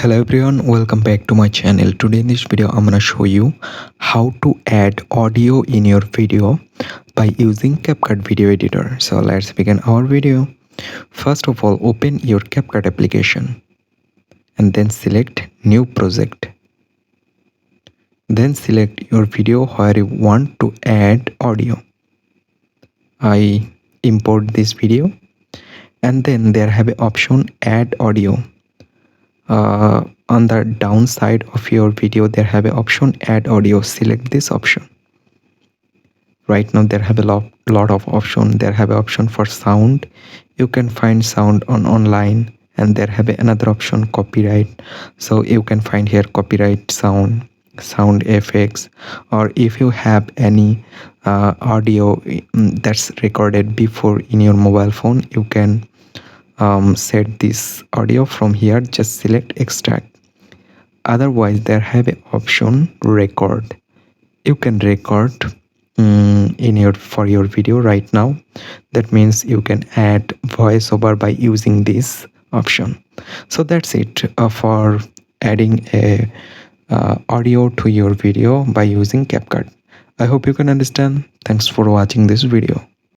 Hello everyone, welcome back to my channel. Today in this video I'm gonna show you how to add audio in your video by using CapCut video editor. So let's begin our video. First of all, open your CapCut application and then select new project. Then select your video where you want to add audio. I import this video and then there have an option add audio. On the downside of your video there have an option add audio. Select this option. Right now there have a lot of option. There have an option for sound. You can find sound on online, and there have another option copyright. So you can find here copyright sound effects, or if you have any audio that's recorded before in your mobile phone, you can set this audio from here. Just select extract. Otherwise there have an option record. You can record for your video right now. That means you can add voiceover by using this option. So that's it for adding a audio to your video by using CapCut. I hope you can understand. Thanks for watching this video.